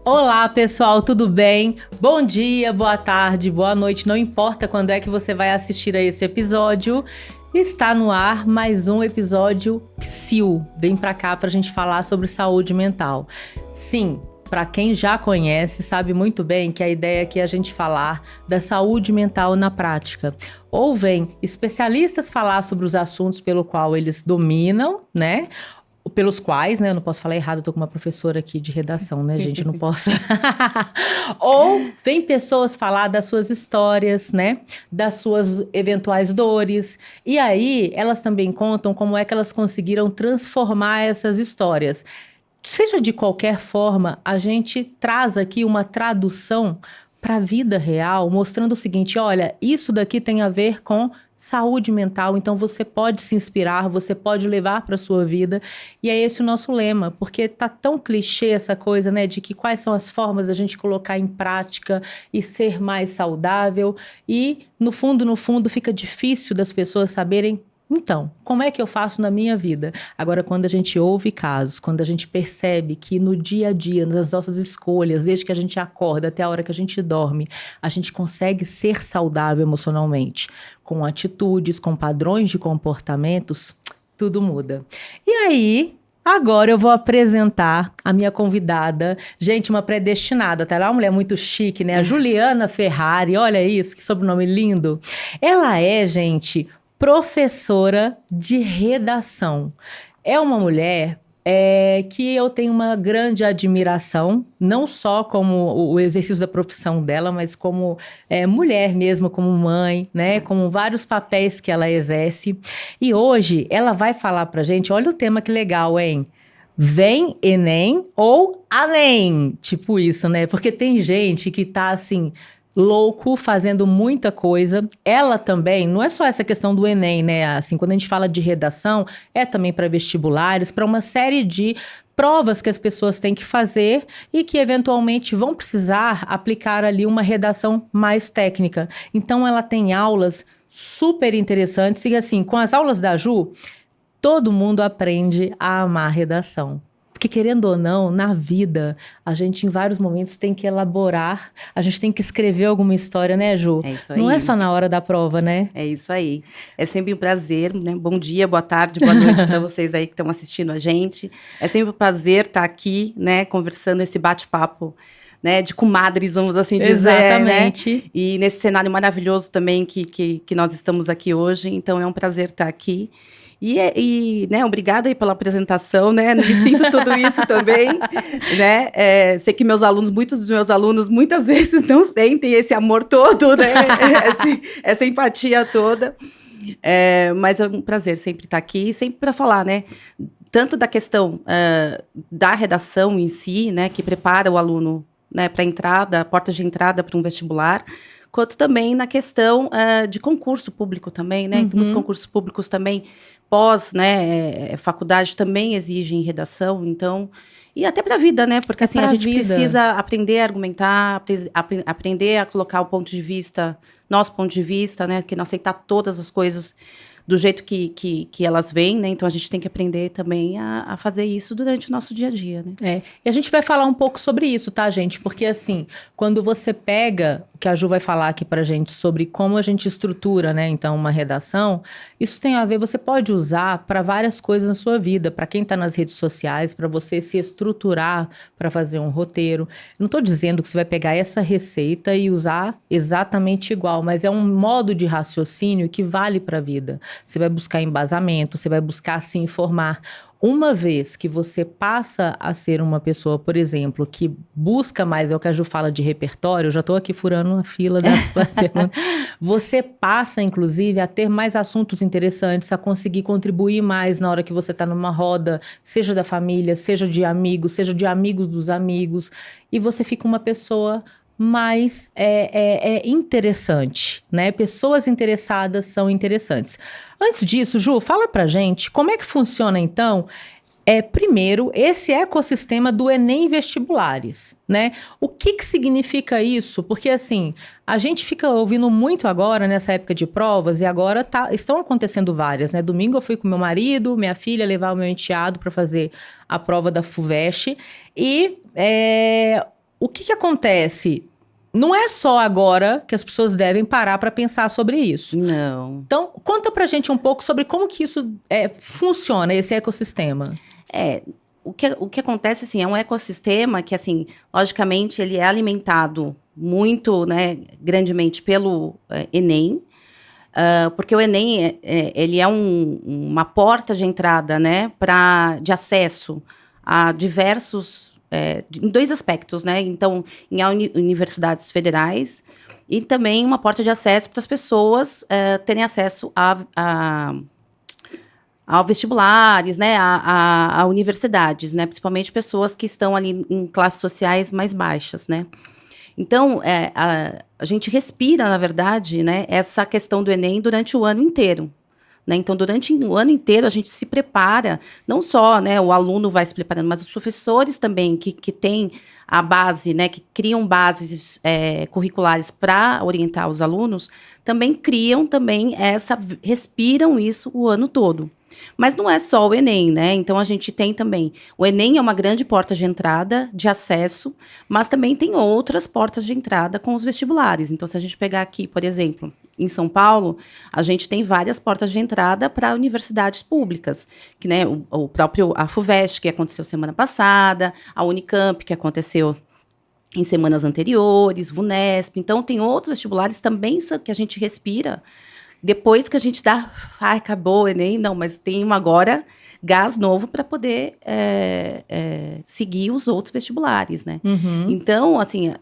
Olá, pessoal, tudo bem? Bom dia, boa tarde, boa noite, não importa quando é que você vai assistir a esse episódio. Está no ar mais um episódio Psiu. Vem pra cá pra gente falar sobre saúde mental. Sim, para quem já conhece, sabe muito bem que a ideia aqui é a gente falar da saúde mental na prática. Ou vem especialistas falar sobre os assuntos pelo qual eles dominam, né? Pelos quais, né? Eu não posso falar errado, eu tô com uma professora aqui de redação, né, gente? Eu não posso. Ou vem pessoas falar das suas histórias, né? Das suas eventuais dores. E aí, elas também contam como é que elas conseguiram transformar essas histórias. Seja de qualquer forma, a gente traz aqui uma tradução para a vida real, mostrando o seguinte: olha, isso daqui tem a ver com saúde mental, então você pode se inspirar, você pode levar para a sua vida, e é esse o nosso lema, porque tá tão clichê essa coisa, né, de que quais são as formas da gente colocar em prática e ser mais saudável, e no fundo, fica difícil das pessoas saberem. Então, como é que eu faço na minha vida? Agora, quando a gente ouve casos, quando a gente percebe que no dia a dia, nas nossas escolhas, desde que a gente acorda até a hora que a gente dorme, a gente consegue ser saudável emocionalmente, com atitudes, com padrões de comportamentos, tudo muda. E aí, agora eu vou apresentar a minha convidada, gente, uma predestinada, tá? Ela é uma mulher muito chique, né? A Juliana Ferrari, olha isso, que sobrenome lindo. Ela é, gente, professora de redação. É uma mulher que eu tenho uma grande admiração, não só como o exercício da profissão dela, mas como mulher mesmo, como mãe, né? Como vários papéis que ela exerce. E hoje ela vai falar pra gente, olha o tema que legal, hein? Vem Enem ou além, tipo isso, né? Porque tem gente que tá assim louco, fazendo muita coisa. Ela também, não é só essa questão do Enem, né? Assim, quando a gente fala de redação, é também para vestibulares, para uma série de provas que as pessoas têm que fazer e que eventualmente vão precisar aplicar ali uma redação mais técnica. Então, ela tem aulas super interessantes e assim, com as aulas da Ju, todo mundo aprende a amar redação. Porque, querendo ou não, na vida, a gente em vários momentos tem que elaborar, a gente tem que escrever alguma história, né, Ju? É isso aí. Não é só na hora da prova, né? É isso aí. É sempre um prazer, né? Bom dia, boa tarde, boa noite para vocês aí que estão assistindo a gente. É sempre um prazer estar aqui, né, conversando esse bate-papo, né, de comadres, vamos assim dizer. Exatamente. Né? E nesse cenário maravilhoso também que nós estamos aqui hoje. Então, é um prazer estar aqui. Né, obrigada aí pela apresentação, né, me sinto tudo isso também, né, sei que muitos dos meus alunos, muitas vezes não sentem esse amor todo, né, essa empatia toda, mas é um prazer sempre estar aqui, sempre para falar, né, tanto da questão da redação em si, né, que prepara o aluno, né, para entrada, porta de entrada para um vestibular, quanto também na questão de concurso público também, né, então os concursos públicos também pós, né, faculdade também exigem redação, então, e até para a vida, né, porque assim, a gente precisa aprender a argumentar, aprender a colocar o ponto de vista, nosso ponto de vista, né, que não aceitar todas as coisas do jeito que elas vêm, né, então a gente tem que aprender também a fazer isso durante o nosso dia a dia, né. E a gente vai falar um pouco sobre isso, tá, gente? Porque assim, quando você pega, o que a Ju vai falar aqui pra gente sobre como a gente estrutura, né, então uma redação, isso tem a ver, você pode usar para várias coisas na sua vida, para quem tá nas redes sociais, para você se estruturar para fazer um roteiro. Eu não tô dizendo que você vai pegar essa receita e usar exatamente igual, mas é um modo de raciocínio que vale para a vida. Você vai buscar embasamento, você vai buscar se informar. Uma vez que você passa a ser uma pessoa, por exemplo, que busca mais, é o que a Ju fala de repertório, eu já estou aqui furando uma fila das perguntas, você passa, inclusive, a ter mais assuntos interessantes, a conseguir contribuir mais na hora que você está numa roda, seja da família, seja de amigos dos amigos, e você fica uma pessoa mais interessante, né? Pessoas interessadas são interessantes. Antes disso, Ju, fala pra gente como é que funciona, então, primeiro, esse ecossistema do Enem Vestibulares, né? O que significa isso? Porque, assim, a gente fica ouvindo muito agora, nessa época de provas, e agora estão acontecendo várias, né? Domingo eu fui com meu marido, minha filha, levar o meu enteado para fazer a prova da FUVEST, e o que acontece? Não é só agora que as pessoas devem parar para pensar sobre isso. Não. Então, conta pra gente um pouco sobre como que isso funciona, esse ecossistema. O que acontece, assim, é um ecossistema que, assim, logicamente, ele é alimentado muito, né, grandemente pelo Enem, porque o Enem, ele é uma porta de entrada, né, de acesso a diversos, em 2 aspectos, né, então, em universidades federais e também uma porta de acesso para as pessoas terem acesso a vestibulares, né, a universidades, né, principalmente pessoas que estão ali em classes sociais mais baixas, né. Então, a gente respira, na verdade, né, essa questão do Enem durante o ano inteiro, né. Então, durante o ano inteiro, a gente se prepara, não só, né, o aluno vai se preparando, mas os professores também, que têm a base, né, que criam bases curriculares para orientar os alunos, também criam respiram isso o ano todo. Mas não é só o Enem, né? Então a gente tem também. O Enem é uma grande porta de entrada, de acesso, mas também tem outras portas de entrada com os vestibulares. Então, se a gente pegar aqui, por exemplo, em São Paulo, a gente tem várias portas de entrada para universidades públicas, que, né, o próprio a FUVEST, que aconteceu semana passada, a Unicamp, que aconteceu em semanas anteriores, VUNESP. Então, tem outros vestibulares também que a gente respira. Depois que a gente dá, acabou o Enem, não, mas tem agora gás novo para poder seguir os outros vestibulares, né? Uhum. Então, assim,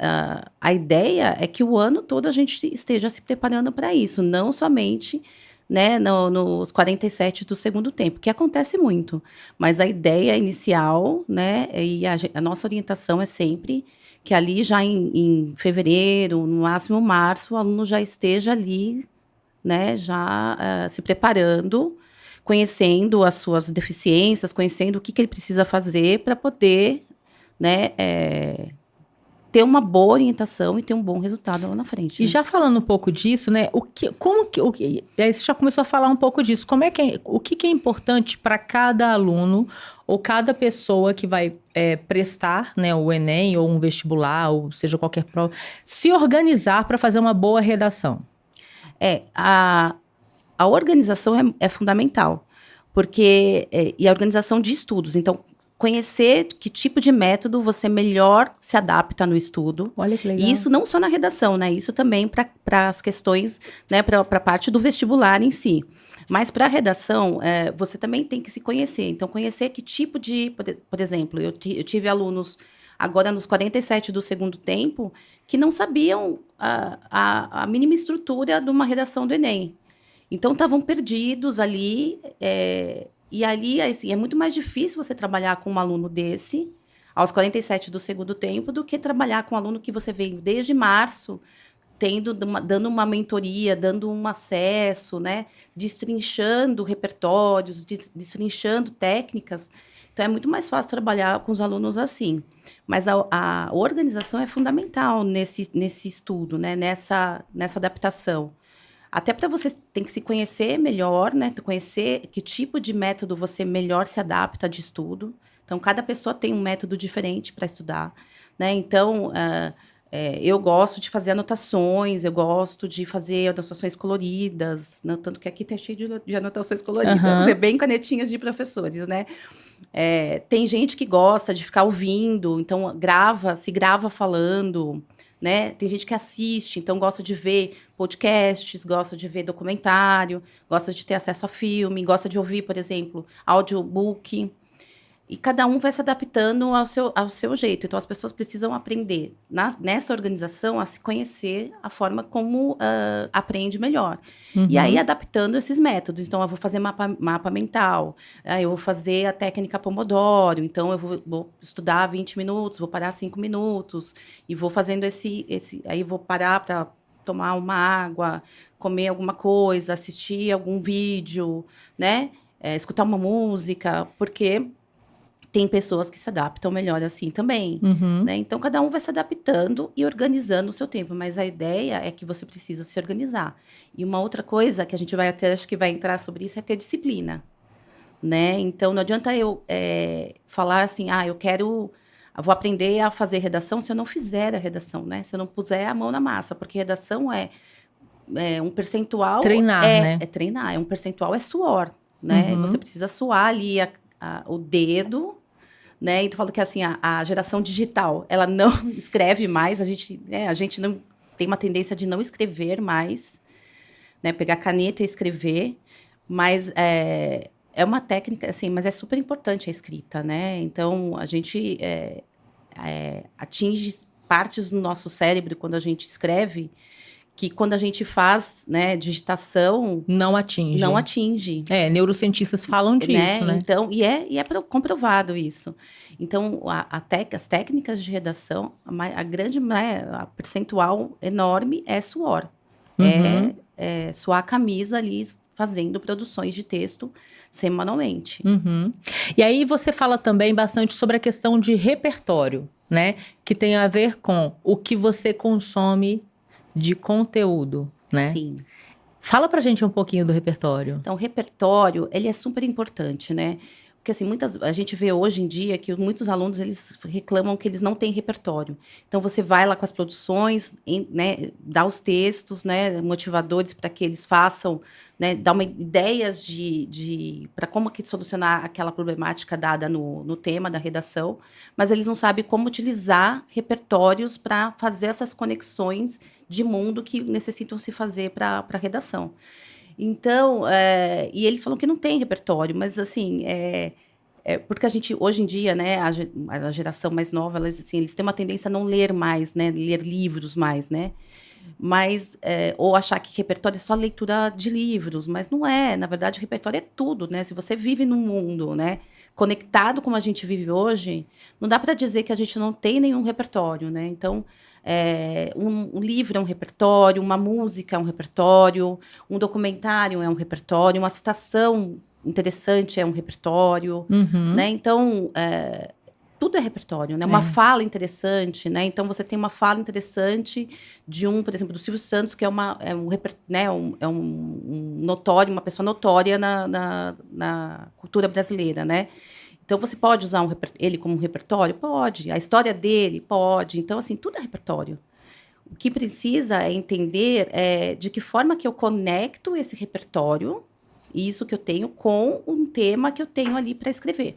a ideia é que o ano todo a gente esteja se preparando para isso, não somente, né, nos 47 do segundo tempo, que acontece muito, mas a ideia inicial, né, e a nossa orientação é sempre que ali já em fevereiro, no máximo março, o aluno já esteja ali, né, já se preparando, conhecendo as suas deficiências, conhecendo o que ele precisa fazer para poder, né, ter uma boa orientação e ter um bom resultado lá na frente. E né? já falando um pouco disso, né? Aí você já começou a falar um pouco disso. O que é importante para cada aluno ou cada pessoa que vai prestar, né, o Enem ou um vestibular, ou seja, qualquer prova, se organizar para fazer uma boa redação? A organização é fundamental, porque e a organização de estudos. Então, conhecer que tipo de método você melhor se adapta no estudo. Olha que legal. E isso não só na redação, né? Isso também para as questões, né? Para a parte do vestibular em si. Mas para a redação, você também tem que se conhecer. Então, conhecer que tipo de... Por exemplo, eu tive alunos agora nos 47 do segundo tempo que não sabiam a mínima estrutura de uma redação do Enem. Então, estavam perdidos ali, e ali, assim, é muito mais difícil você trabalhar com um aluno desse, aos 47 do segundo tempo, do que trabalhar com um aluno que você veio desde março, dando uma mentoria, dando um acesso, né, destrinchando repertórios, destrinchando técnicas. Então, é muito mais fácil trabalhar com os alunos assim. Mas a organização é fundamental nesse estudo, né, nessa adaptação. Até para você tem que se conhecer melhor, né? Conhecer que tipo de método você melhor se adapta de estudo. Então, cada pessoa tem um método diferente para estudar, né? Então, eu gosto de fazer anotações, eu gosto de fazer anotações coloridas, né? Tanto que aqui está cheio de anotações coloridas, Uhum. bem canetinhas de professores, né? Tem gente que gosta de ficar ouvindo, então se grava falando, né? Tem gente que assiste, então gosta de ver podcasts, gosta de ver documentário, gosta de ter acesso a filme, gosta de ouvir, por exemplo, audiobook. E cada um vai se adaptando ao seu jeito. Então, as pessoas precisam aprender, nessa organização, a se conhecer a forma como aprende melhor. Uhum. E aí, adaptando esses métodos. Então, eu vou fazer mapa mental, eu vou fazer a técnica Pomodoro. Então, eu vou estudar 20 minutos, vou parar 5 minutos, e vou fazendo aí vou parar para tomar uma água, comer alguma coisa, assistir algum vídeo, né? Escutar uma música, porque tem pessoas que se adaptam melhor assim também, Uhum. né? Então, cada um vai se adaptando e organizando o seu tempo, mas a ideia é que você precisa se organizar. E uma outra coisa que a gente acho que vai entrar sobre isso, é ter disciplina, né? Então, não adianta eu falar assim, eu quero Eu vou aprender a fazer redação se eu não fizer a redação, né? Se eu não puser a mão na massa, porque redação é um percentual... Treinar, né? É treinar, um percentual é suor, né? Você precisa suar ali o dedo, né? Então, eu falo que assim, a geração digital, ela não escreve mais, a gente não tem uma tendência de não escrever mais, né? Pegar caneta e escrever, mas é uma técnica, assim, mas é super importante a escrita, né? Então, a gente atinge partes do nosso cérebro quando a gente escreve, que quando a gente faz, né, digitação... Não atinge. Não atinge. Neurocientistas falam disso, né? Então, e é comprovado isso. Então, as técnicas de redação, a grande, né, a percentual enorme é suor. É suar a camisa ali, fazendo produções de texto semanalmente. E aí você fala também bastante sobre a questão de repertório, né? Que tem a ver com o que você consome de conteúdo, né? Sim. Fala pra gente um pouquinho do repertório. Então, o repertório, ele é super importante, né? Porque, assim, a gente vê hoje em dia que muitos alunos, eles reclamam que eles não têm repertório. Então, você vai lá com as produções, né, dá os textos, né, motivadores para que eles façam, né, dá ideias para como que solucionar aquela problemática dada no tema da redação, mas eles não sabem como utilizar repertórios para fazer essas conexões de mundo que necessitam se fazer para a redação. Então, e eles falam que não tem repertório, mas assim, porque a gente, hoje em dia, né, a geração mais nova, eles têm uma tendência a não ler mais, né, ler livros mais, né, mas, ou achar que repertório é só leitura de livros, mas não é, na verdade, o repertório é tudo, né, se você vive num mundo, né, conectado como a gente vive hoje, não dá para dizer que a gente não tem nenhum repertório, né, então... um livro é um repertório, uma música é um repertório, um documentário é um repertório, uma citação interessante é um repertório, né? Então, tudo é repertório, né? Uma fala interessante, né? Então, você tem uma fala interessante por exemplo, do Silvio Santos, que é um notório, uma pessoa notória na cultura brasileira, né? Então, você pode usar ele como um repertório? Pode. A história dele? Pode. Então, assim, tudo é repertório. O que precisa é entender de que forma que eu conecto esse repertório, isso que eu tenho, com um tema que eu tenho ali para escrever.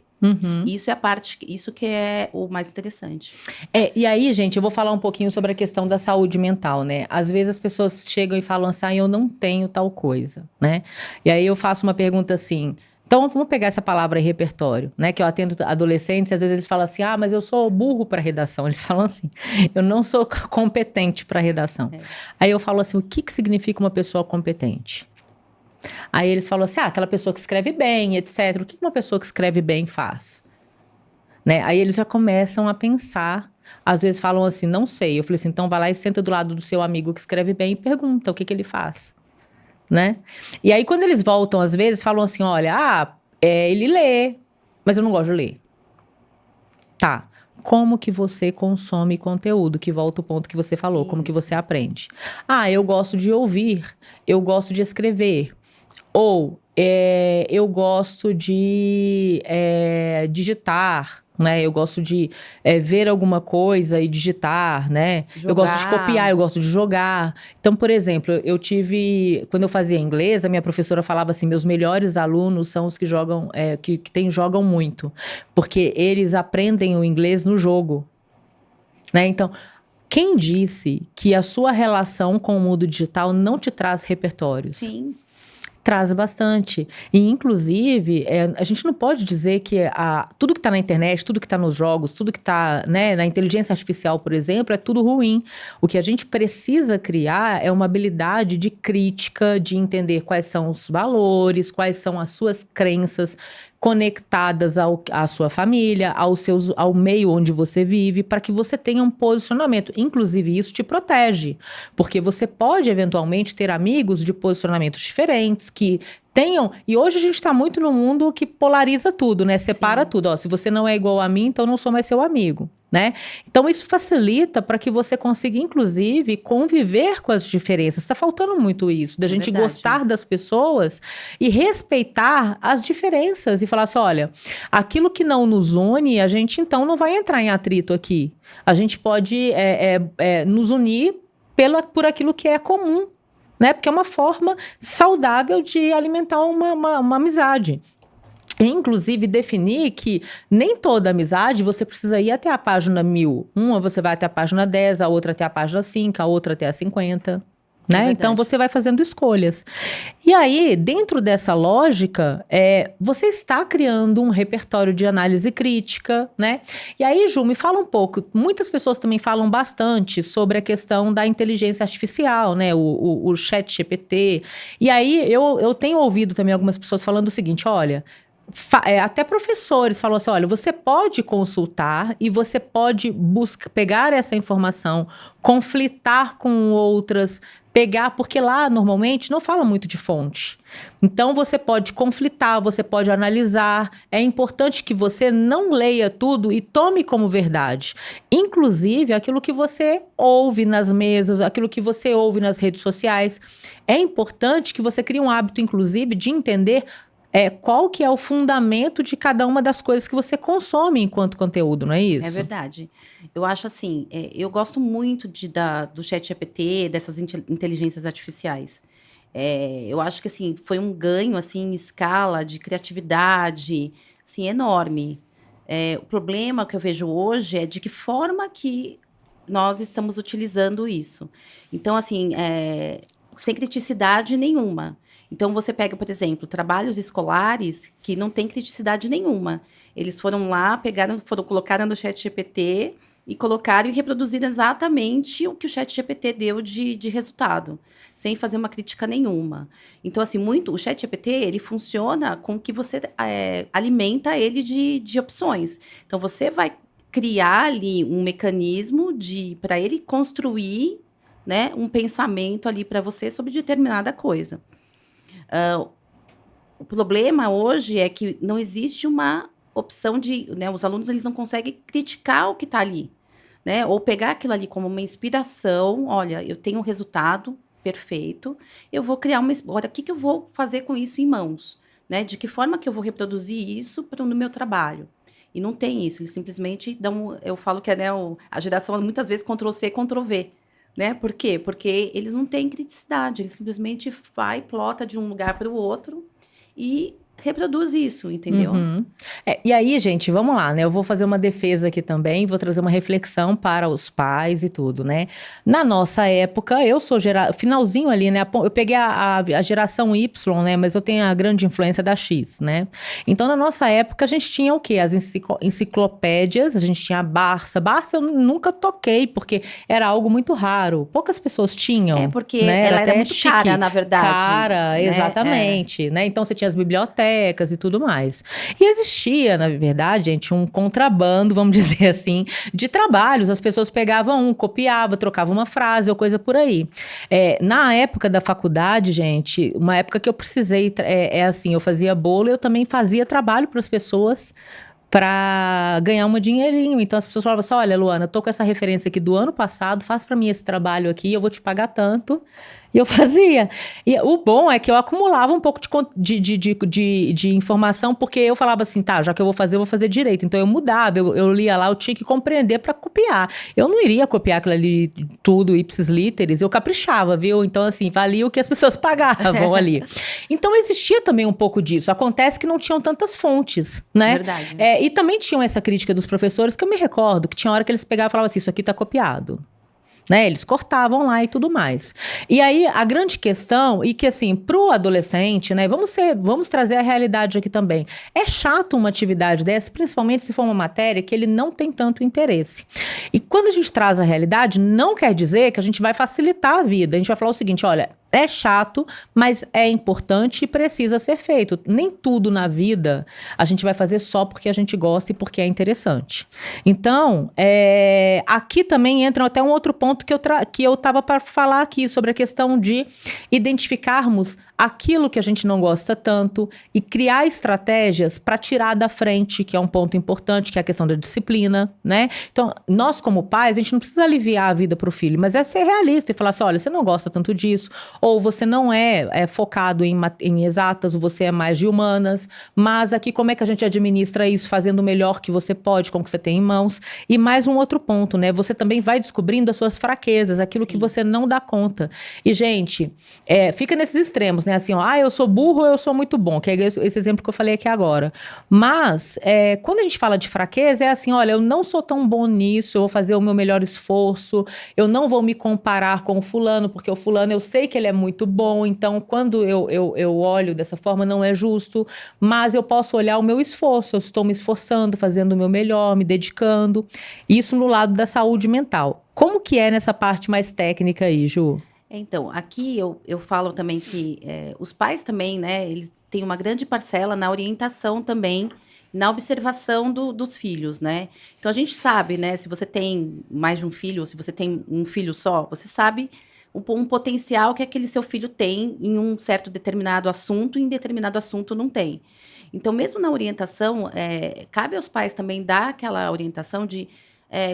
Isso é isso que é o mais interessante. E aí, gente, eu vou falar um pouquinho sobre a questão da saúde mental, né? Às vezes as pessoas chegam e falam assim, eu não tenho tal coisa, né? E aí eu faço uma pergunta assim... Então, vamos pegar essa palavra repertório, né? Que eu atendo adolescentes, às vezes eles falam assim, mas eu sou burro para redação. Eles falam assim, eu não sou competente para redação. Aí eu falo assim, o que significa uma pessoa competente? Aí eles falam assim, aquela pessoa que escreve bem, etc. O que uma pessoa que escreve bem faz? Né? Aí eles já começam a pensar, às vezes falam assim, não sei. Eu falei assim, então vai lá e senta do lado do seu amigo que escreve bem e pergunta o que ele faz. Né? E aí, quando eles voltam, às vezes, falam assim, olha, ele lê, mas eu não gosto de ler. Tá, como que você consome conteúdo? Que volta o ponto que você falou, como que você aprende? Eu gosto de ouvir, eu gosto de escrever, ou eu gosto de digitar, né? Eu gosto de ver alguma coisa e digitar, né? Eu gosto de copiar, eu gosto de jogar. Então, por exemplo, quando eu fazia inglês, a minha professora falava assim, meus melhores alunos são os que jogam, jogam muito, porque eles aprendem o inglês no jogo, né? Então, quem disse que a sua relação com o mundo digital não te traz repertórios? Sim. Traz bastante. E, inclusive, a gente não pode dizer que tudo que está na internet, tudo que está nos jogos, tudo que está, né, na inteligência artificial, por exemplo, é tudo ruim. O que a gente precisa criar é uma habilidade de crítica, de entender quais são os valores, quais são as suas crenças conectadas à sua família, ao meio onde você vive, para que você tenha um posicionamento. Inclusive, isso te protege, porque você pode, eventualmente, ter amigos de posicionamentos diferentes, que tenham... E hoje a gente está muito no mundo que polariza tudo, né? Separa tudo. Se você não é igual a mim, então não sou mais seu amigo. né? Então, isso facilita para que você consiga, inclusive, conviver com as diferenças. Está faltando muito isso, da gente verdade. gostar das pessoas e respeitar as diferenças e falar assim, olha, aquilo que não nos une, a gente então não vai entrar em atrito aqui. A gente pode nos unir por aquilo que é comum, né? Porque é uma forma saudável de alimentar uma amizade. Inclusive, definir que nem toda amizade você precisa ir até a página 1000. Uma você vai até a página 10, a outra até a página 5, a outra até a 50. Né? Então, você vai fazendo escolhas. E aí, dentro dessa lógica, você está criando um repertório de análise crítica, né? E aí, Ju, me fala um pouco. Muitas pessoas também falam bastante sobre a questão da inteligência artificial, né? O ChatGPT. E aí, eu tenho ouvido também algumas pessoas falando o seguinte, olha... até professores falam assim, olha, você pode consultar e você pode pegar essa informação, conflitar com outras, porque lá normalmente não fala muito de fonte. Então você pode conflitar, você pode analisar. É importante que você não leia tudo e tome como verdade. Inclusive aquilo que você ouve nas mesas, aquilo que você ouve nas redes sociais. É importante que você crie um hábito, inclusive, de entender qual que é o fundamento de cada uma das coisas que você consome enquanto conteúdo, não é isso? É verdade. Eu acho assim, eu gosto muito do ChatGPT, dessas inteligências artificiais. Eu acho que assim, foi um ganho assim, em escala de criatividade assim, enorme. O problema que eu vejo hoje é de que forma que nós estamos utilizando isso. Então, assim, sem criticidade nenhuma. Então, você pega, por exemplo, trabalhos escolares que não tem criticidade nenhuma. Eles foram lá, colocaram no ChatGPT e colocaram e reproduziram exatamente o que o ChatGPT deu de resultado, sem fazer uma crítica nenhuma. Então, assim, o ChatGPT, ele funciona com que você alimenta ele de opções. Então, você vai criar ali um mecanismo para ele construir, né, um pensamento ali para você sobre determinada coisa. O problema hoje é que não existe uma opção né, os alunos eles não conseguem criticar o que está ali, né? Ou pegar aquilo ali como uma inspiração. Olha, eu tenho um resultado perfeito, eu vou criar agora, o que eu vou fazer com isso em mãos? Né? De que forma que eu vou reproduzir isso no meu trabalho? E não tem isso, eles simplesmente dão... Eu falo que a geração, muitas vezes, Ctrl-C, Ctrl-V. Né? Por quê? Porque eles não têm criticidade, eles simplesmente plota de um lugar para o outro e reproduz isso, entendeu? Uhum. E aí, gente, vamos lá, né? Eu vou fazer uma defesa aqui também, vou trazer uma reflexão para os pais e tudo, né? Na nossa época, eu sou finalzinho ali, né? Eu peguei a geração Y, né? Mas eu tenho a grande influência da X, né? Então, na nossa época, a gente tinha o quê? As enciclopédias, a gente tinha a Barça. Barça eu nunca toquei, porque era algo muito raro. Poucas pessoas tinham. Porque né? ela era muito chique. cara, na verdade. Cara, né? Exatamente. Né? Então, você tinha as bibliotecas e tudo mais. E existia, na verdade, gente, um contrabando, vamos dizer assim, de trabalhos. As pessoas pegavam copiavam, trocavam uma frase ou coisa por aí. Na época da faculdade, gente, uma época que eu precisei, assim, eu fazia bolo, eu também fazia trabalho para as pessoas para ganhar um dinheirinho. Então as pessoas falavam assim, olha, Luana, eu tô com essa referência aqui do ano passado, faz para mim esse trabalho aqui, eu vou te pagar tanto. E eu fazia. E o bom é que eu acumulava um pouco de informação, porque eu falava assim, tá, já que eu vou fazer direito. Então eu mudava, eu lia lá, eu tinha que compreender para copiar. Eu não iria copiar aquilo ali tudo, ipsis literis, eu caprichava, viu? Então assim, valia o que as pessoas pagavam ali. Então existia também um pouco disso. Acontece que não tinham tantas fontes, né? Verdade. E também tinham essa crítica dos professores, que eu me recordo, que tinha hora que eles pegavam e falavam assim, isso aqui tá copiado. Né? Eles cortavam lá e tudo mais. E aí, a grande questão, e que assim, pro adolescente, né? Vamos trazer a realidade aqui também. É chato uma atividade dessa, principalmente se for uma matéria que ele não tem tanto interesse. E quando a gente traz a realidade, não quer dizer que a gente vai facilitar a vida. A gente vai falar o seguinte, olha, É chato, mas é importante e precisa ser feito. Nem tudo na vida a gente vai fazer só porque a gente gosta e porque é interessante. Então, aqui também entra até um outro ponto que eu estava para falar aqui, sobre a questão de identificarmos aquilo que a gente não gosta tanto e criar estratégias para tirar da frente, que é um ponto importante, que é a questão da disciplina, né? Então, nós como pais, a gente não precisa aliviar a vida para o filho, mas é ser realista e falar assim, olha, você não gosta tanto disso, ou você não é focado em exatas, ou você é mais de humanas, mas aqui como é que a gente administra isso, fazendo o melhor que você pode, com o que você tem em mãos. E mais um outro ponto, né? Você também vai descobrindo as suas fraquezas, aquilo que você não dá conta. E, gente, fica nesses extremos, né? Assim, ó, eu sou burro ou eu sou muito bom, que é esse exemplo que eu falei aqui agora. Mas, quando a gente fala de fraqueza, é assim, olha, eu não sou tão bom nisso, eu vou fazer o meu melhor esforço, eu não vou me comparar com o fulano, porque o fulano eu sei que ele é muito bom, então quando eu olho dessa forma não é justo, mas eu posso olhar o meu esforço, eu estou me esforçando, fazendo o meu melhor, me dedicando, isso no lado da saúde mental. Como que é nessa parte mais técnica aí, Ju? Então, aqui eu falo também que os pais também, né, eles têm uma grande parcela na orientação também, na observação dos filhos, né? Então, a gente sabe, né, se você tem mais de um filho, ou se você tem um filho só, você sabe um potencial que aquele seu filho tem em um certo determinado assunto, e em determinado assunto não tem. Então, mesmo na orientação, cabe aos pais também dar aquela orientação de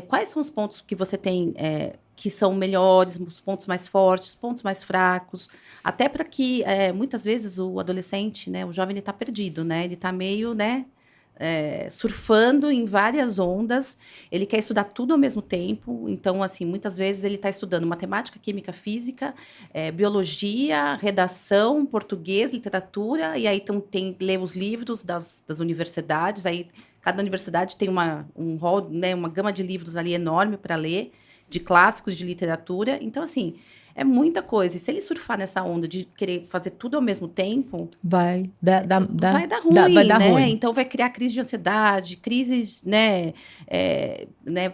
quais são os pontos que você tem que são melhores, os pontos mais fortes, os pontos mais fracos, até para que muitas vezes o adolescente, né, o jovem, ele está perdido, né, ele está meio, né, surfando em várias ondas, ele quer estudar tudo ao mesmo tempo, então, assim, muitas vezes ele está estudando matemática, química, física, biologia, redação, português, literatura, e aí tem ler os livros das universidades, aí cada universidade tem um rol, né, uma gama de livros ali enorme para ler, de clássicos de literatura, então, assim, é muita coisa. E se ele surfar nessa onda de querer fazer tudo ao mesmo tempo... vai dar ruim, vai dar né? ruim. Então, vai criar crise de ansiedade, crises, né?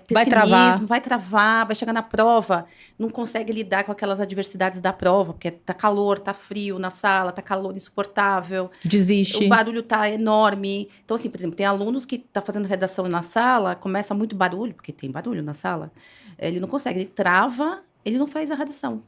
Pessimismo, vai travar, vai chegar na prova, não consegue lidar com aquelas adversidades da prova, porque tá calor, tá frio na sala, tá calor insuportável. Desiste. O barulho tá enorme. Então, assim, por exemplo, tem alunos que tá fazendo redação na sala, começa muito barulho, porque tem barulho na sala, ele não consegue, ele trava, ele não faz a redação.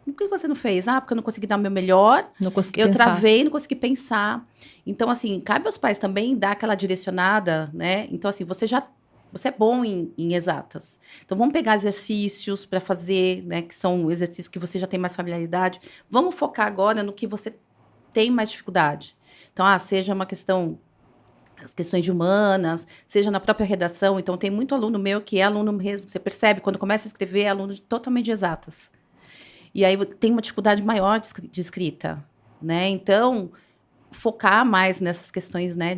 Por que você não fez? Porque eu não consegui dar o meu melhor. Não consegui eu pensar. Travei, não consegui pensar. Então, assim, cabe aos pais também dar aquela direcionada, né? Então, assim, você é bom em exatas. Então, vamos pegar exercícios para fazer, né? Que são exercícios que você já tem mais familiaridade. Vamos focar agora no que você tem mais dificuldade. Então, seja uma questão... as questões de humanas, seja na própria redação. Então, tem muito aluno meu que é aluno mesmo, você percebe, quando começa a escrever, é aluno totalmente de exatas. E aí tem uma dificuldade maior de escrita, né? Então, focar mais nessas questões, né,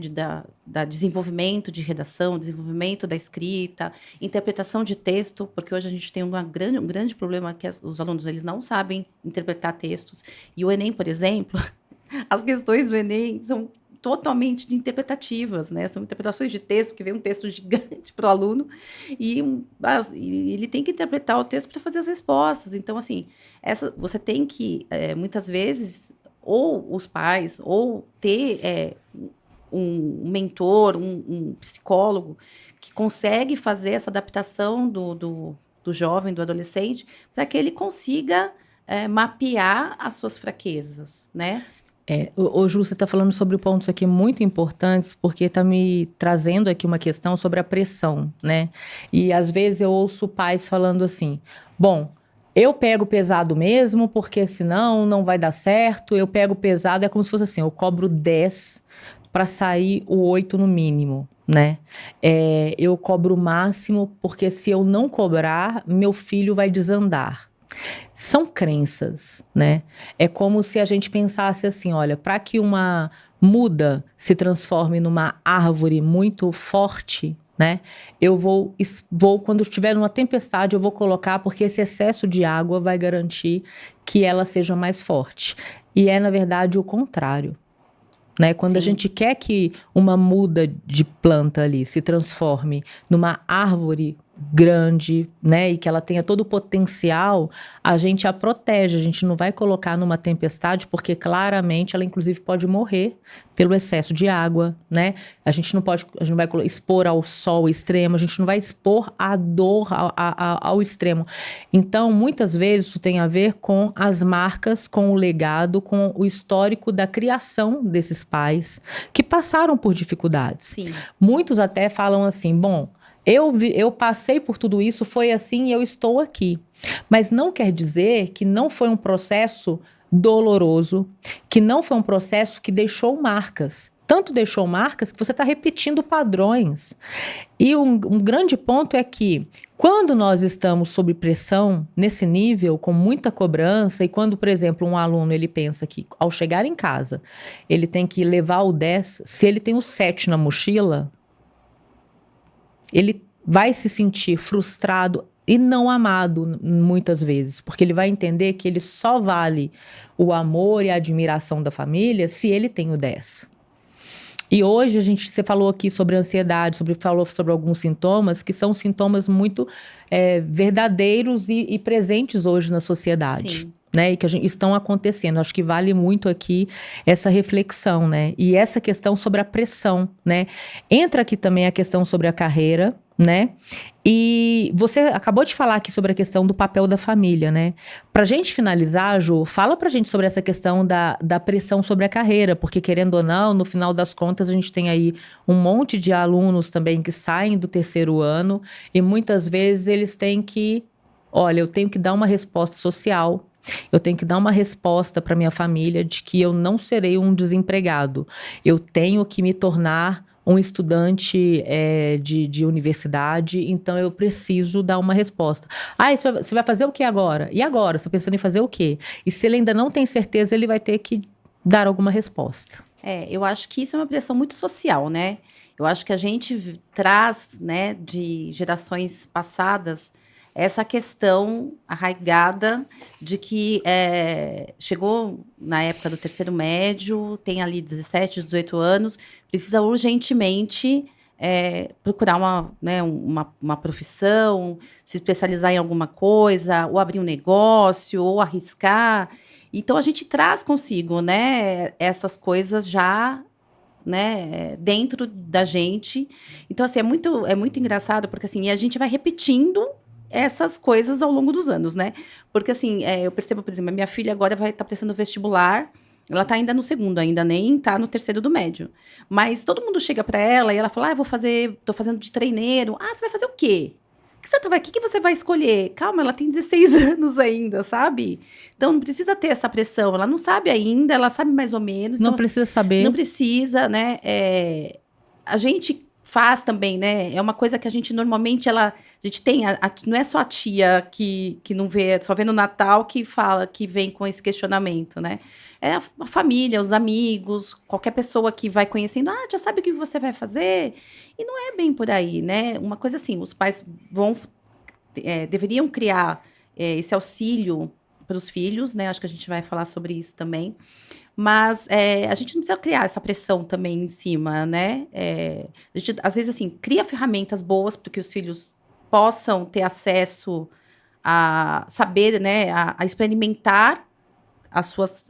da desenvolvimento de redação, desenvolvimento da escrita, interpretação de texto, porque hoje a gente tem um grande problema que os alunos, eles não sabem interpretar textos. E o Enem, por exemplo, as questões do Enem são totalmente interpretativas, né? São interpretações de texto, que vem um texto gigante para o aluno, e ele tem que interpretar o texto para fazer as respostas. Então, assim, você tem que, muitas vezes, ou os pais, ou ter um mentor, um psicólogo, que consegue fazer essa adaptação do jovem, do adolescente, para que ele consiga mapear as suas fraquezas, né? Ju, você está falando sobre pontos aqui muito importantes, porque está me trazendo aqui uma questão sobre a pressão, né? E às vezes eu ouço pais falando assim, bom, eu pego pesado mesmo, porque senão não vai dar certo, eu pego pesado, é como se fosse assim, eu cobro 10 para sair o 8 no mínimo, né? Eu cobro o máximo, porque se eu não cobrar, meu filho vai desandar. São crenças, né? É como se a gente pensasse assim, olha, para que uma muda se transforme numa árvore muito forte, né? Eu vou quando estiver numa tempestade, eu vou colocar, porque esse excesso de água vai garantir que ela seja mais forte. E na verdade, o contrário. Né? Quando a gente quer que uma muda de planta ali se transforme numa árvore grande, né, e que ela tenha todo o potencial, a gente a protege, a gente não vai colocar numa tempestade, porque claramente ela inclusive pode morrer pelo excesso de água, né? A gente não vai expor ao sol extremo, a gente não vai expor a dor ao extremo. Então, muitas vezes isso tem a ver com as marcas, com o legado, com o histórico da criação desses pais que passaram por dificuldades. Sim. Muitos até falam assim, bom, eu passei por tudo isso, foi assim e eu estou aqui. Mas não quer dizer que não foi um processo doloroso, que não foi um processo que deixou marcas. Tanto deixou marcas que você está repetindo padrões. E um grande ponto é que, quando nós estamos sob pressão, nesse nível, com muita cobrança, e quando, por exemplo, um aluno ele pensa que, ao chegar em casa, ele tem que levar o 10, se ele tem o 7 na mochila, ele vai se sentir frustrado e não amado muitas vezes, porque ele vai entender que ele só vale o amor e a admiração da família se ele tem o 10. E hoje você falou aqui sobre ansiedade, falou sobre alguns sintomas que são sintomas muito verdadeiros e presentes hoje na sociedade. Sim. Né, e que estão acontecendo. Acho que vale muito aqui essa reflexão, né? E essa questão sobre a pressão, né? Entra aqui também a questão sobre a carreira, né? E você acabou de falar aqui sobre a questão do papel da família, né? Pra gente finalizar, Ju, fala pra gente sobre essa questão da pressão sobre a carreira, porque querendo ou não, no final das contas, a gente tem aí um monte de alunos também que saem do terceiro ano e muitas vezes eles têm que, olha, eu tenho que dar uma resposta social. Eu tenho que dar uma resposta para minha família de que eu não serei um desempregado. Eu tenho que me tornar um estudante de universidade, então eu preciso dar uma resposta. Você vai fazer o que agora? E agora? Você está pensando em fazer o quê? E se ele ainda não tem certeza, ele vai ter que dar alguma resposta. Eu acho que isso é uma pressão muito social, né? Eu acho que a gente traz, né, de gerações passadas, essa questão arraigada de que chegou na época do terceiro médio, tem ali 17, 18 anos, precisa urgentemente procurar uma profissão, se especializar em alguma coisa, ou abrir um negócio, ou arriscar. Então, a gente traz consigo, né, essas coisas já, né, dentro da gente. Então, assim, é muito engraçado, porque assim, a gente vai repetindo essas coisas ao longo dos anos, né? Porque, assim, eu percebo, por exemplo, a minha filha agora vai estar prestando vestibular, ela está ainda no segundo, ainda nem está no terceiro do médio. Mas todo mundo chega para ela e ela fala, tô fazendo de treineiro. Você vai fazer o quê? O que você vai escolher? Calma, ela tem 16 anos ainda, sabe? Então, não precisa ter essa pressão. Ela não sabe ainda, ela sabe mais ou menos. Não então, precisa saber. Não precisa, né? A gente faz também, né? É uma coisa que a gente normalmente a gente tem, não é só a tia que não vê, só vê no Natal que fala, que vem com esse questionamento, né? É a família, os amigos, qualquer pessoa que vai conhecendo, já sabe o que você vai fazer? E não é bem por aí, né? Uma coisa assim, os pais deveriam criar esse auxílio para os filhos, né? Acho que a gente vai falar sobre isso também. Mas a gente não precisa criar essa pressão também em cima, né? A gente, às vezes, assim, cria ferramentas boas para que os filhos possam ter acesso a saber, né? A experimentar as suas...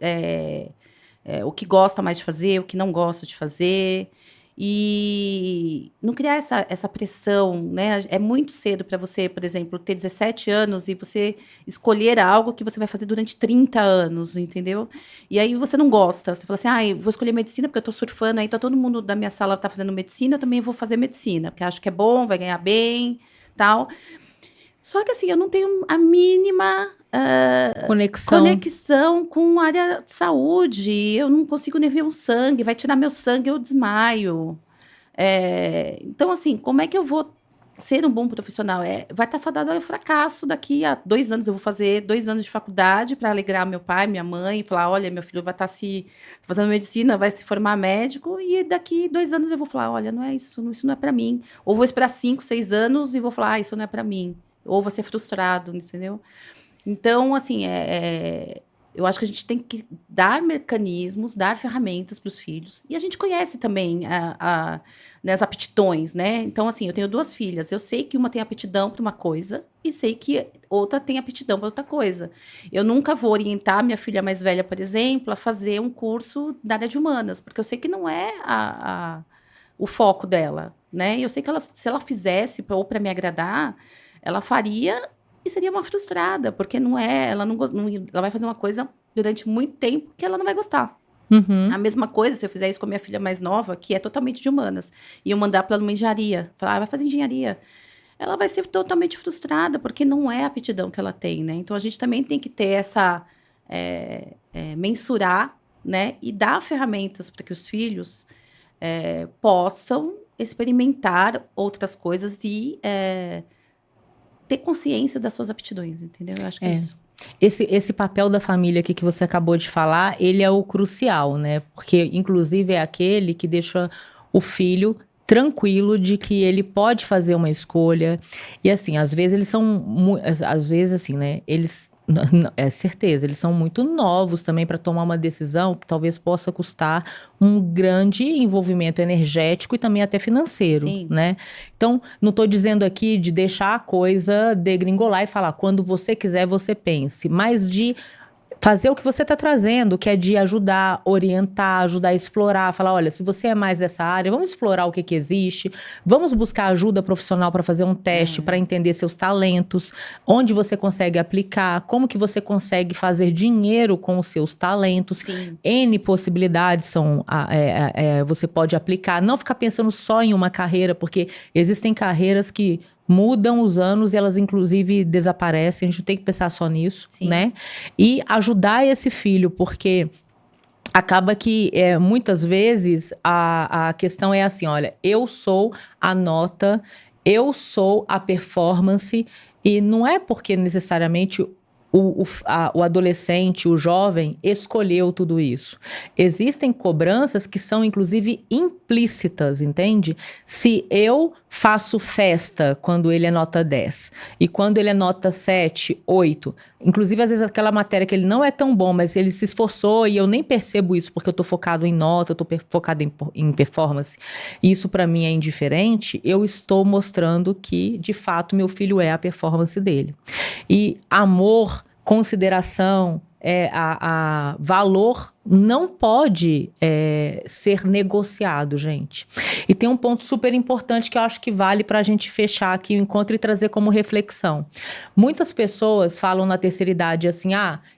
o que gosta mais de fazer, o que não gosta de fazer. E não criar essa pressão, né? É muito cedo para você, por exemplo, ter 17 anos e você escolher algo que você vai fazer durante 30 anos, entendeu? E aí você não gosta. Você fala assim, vou escolher medicina porque eu tô surfando, aí todo mundo da minha sala tá fazendo medicina, eu também vou fazer medicina, porque acho que é bom, vai ganhar bem, tal. Só que assim, eu não tenho a mínima conexão com a área de saúde. Eu não consigo nem ver um sangue, vai tirar meu sangue, eu desmaio. Então, assim, como é que eu vou ser um bom profissional? Vai estar fadado ao fracasso. Daqui a 2 anos eu vou fazer 2 anos de faculdade para alegrar meu pai, minha mãe, e falar, olha, meu filho vai estar fazendo medicina, vai se formar médico, e daqui 2 anos eu vou falar, olha, não é isso não é para mim. Ou vou esperar 5, 6 anos e vou falar, isso não é para mim. Ou vou ser frustrado, entendeu? Então, assim, Eu acho que a gente tem que dar mecanismos, dar ferramentas para os filhos. E a gente conhece também as aptidões, né? Então, assim, eu tenho 2 filhas. Eu sei que uma tem aptidão para uma coisa e sei que outra tem aptidão para outra coisa. Eu nunca vou orientar minha filha mais velha, por exemplo, a fazer um curso da área de humanas, porque eu sei que não é o foco dela, né? Eu sei que se ela fizesse ou para me agradar, ela faria e seria uma frustrada, porque não é, ela vai fazer uma coisa durante muito tempo que ela não vai gostar. Uhum. A mesma coisa, se eu fizer isso com a minha filha mais nova, que é totalmente de humanas, e eu mandar para ela uma engenharia, falar, vai fazer engenharia, ela vai ser totalmente frustrada, porque não é a aptidão que ela tem, né? Então, a gente também tem que ter essa, mensurar, né? E dar ferramentas para que os filhos possam experimentar outras coisas e ter consciência das suas aptidões, entendeu? Eu acho que é isso. Esse papel da família aqui que você acabou de falar, ele é o crucial, né? Porque, inclusive, é aquele que deixa o filho tranquilo de que ele pode fazer uma escolha. E, assim, às vezes eles são... Às vezes, assim, né? Eles... É certeza, eles são muito novos também para tomar uma decisão que talvez possa custar um grande envolvimento energético e também até financeiro, Sim. né? Então, não estou dizendo aqui de deixar a coisa degringolar e falar, quando você quiser, você pense, mas de fazer o que você está trazendo, que é de ajudar, orientar, ajudar a explorar, falar, olha, se você é mais dessa área, vamos explorar o que existe, vamos buscar ajuda profissional para fazer um teste, para entender seus talentos, onde você consegue aplicar, como que você consegue fazer dinheiro com os seus talentos. Sim. N possibilidades você pode aplicar, não ficar pensando só em uma carreira, porque existem carreiras que mudam os anos e elas, inclusive, desaparecem. A gente tem que pensar só nisso, Sim. né? E ajudar esse filho, porque acaba que, muitas vezes, a questão é assim, olha, eu sou a nota, eu sou a performance, e não é porque necessariamente o adolescente, o jovem, escolheu tudo isso. Existem cobranças que são, inclusive, implícitas, entende? Se eu faço festa quando ele é nota 10 e quando ele é nota 7, 8, inclusive, às vezes, aquela matéria que ele não é tão bom, mas ele se esforçou e eu nem percebo isso porque eu tô focado em nota, eu tô focado em performance, e isso para mim é indiferente, eu estou mostrando que, de fato, meu filho é a performance dele. E amor, consideração, valor não pode ser negociado, gente. E tem um ponto super importante que eu acho que vale para a gente fechar aqui o encontro e trazer como reflexão. Muitas pessoas falam na terceira idade assim,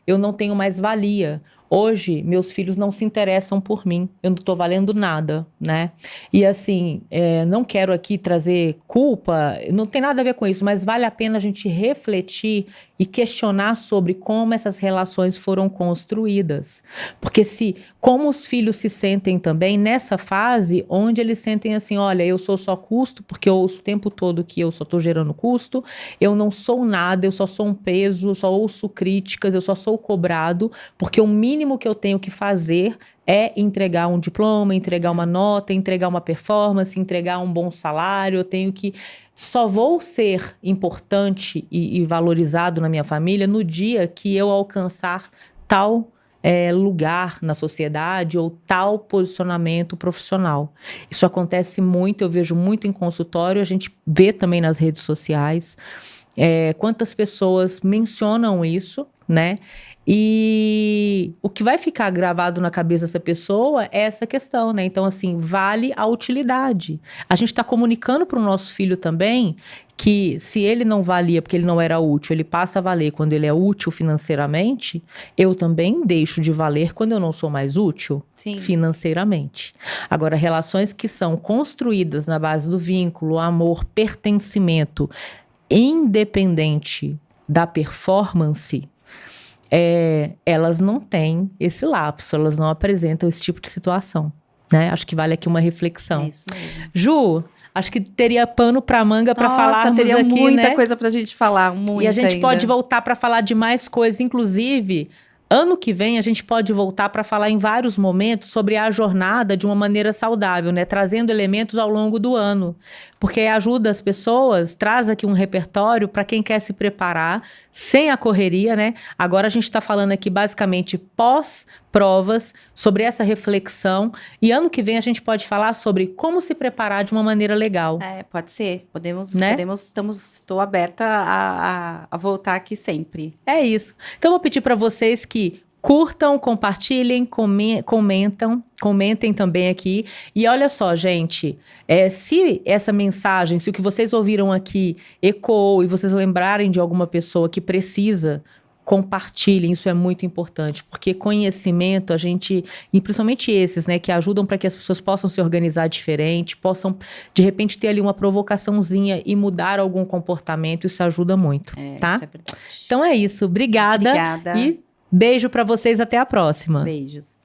eu não tenho mais valia. Hoje, meus filhos não se interessam por mim, eu não estou valendo nada, né? E assim, não quero aqui trazer culpa, não tem nada a ver com isso, mas vale a pena a gente refletir e questionar sobre como essas relações foram construídas. Porque como os filhos se sentem também nessa fase onde eles sentem assim, olha, eu sou só custo, porque eu ouço o tempo todo que eu só estou gerando custo, eu não sou nada, eu só sou um peso, eu só ouço críticas, eu só sou cobrado, porque o mínimo que eu tenho que fazer é entregar um diploma, entregar uma nota, entregar uma performance, entregar um bom salário, eu tenho que... Só vou ser importante e valorizado na minha família no dia que eu alcançar tal lugar na sociedade ou tal posicionamento profissional. Isso acontece muito, eu vejo muito em consultório, a gente vê também nas redes sociais. Quantas pessoas mencionam isso, né? E o que vai ficar gravado na cabeça dessa pessoa é essa questão, né? Então, assim, vale a utilidade. A gente está comunicando para o nosso filho também que se ele não valia porque ele não era útil, ele passa a valer quando ele é útil financeiramente, eu também deixo de valer quando eu não sou mais útil. Sim. Financeiramente. Agora, relações que são construídas na base do vínculo, amor, pertencimento, independente da performance, elas não têm esse lapso, elas não apresentam esse tipo de situação, né? Acho que vale aqui uma reflexão. É isso mesmo. Ju, acho que teria pano para manga para falarmos teria aqui, muita né? coisa pra gente falar, muita. E a gente ainda pode voltar para falar de mais coisas, inclusive Ano que vem, a gente pode voltar para falar em vários momentos sobre a jornada de uma maneira saudável, né? Trazendo elementos ao longo do ano. Porque ajuda as pessoas, traz aqui um repertório para quem quer se preparar, sem a correria, né? Agora a gente está falando aqui basicamente pós-provas, sobre essa reflexão. E ano que vem a gente pode falar sobre como se preparar de uma maneira legal. Pode ser. Podemos, né? estou aberta a voltar aqui sempre. É isso. Então, eu vou pedir para vocês que curtam, compartilhem, comentem também aqui. E olha só, gente, se essa mensagem, se o que vocês ouviram aqui ecoou e vocês lembrarem de alguma pessoa que precisa, compartilhem, isso é muito importante, porque conhecimento, e principalmente esses, né, que ajudam para que as pessoas possam se organizar diferente, possam, de repente, ter ali uma provocaçãozinha e mudar algum comportamento, isso ajuda muito, tá? Isso é verdade. Então é isso, obrigada. Obrigada. E beijo para vocês, até a próxima. Beijos.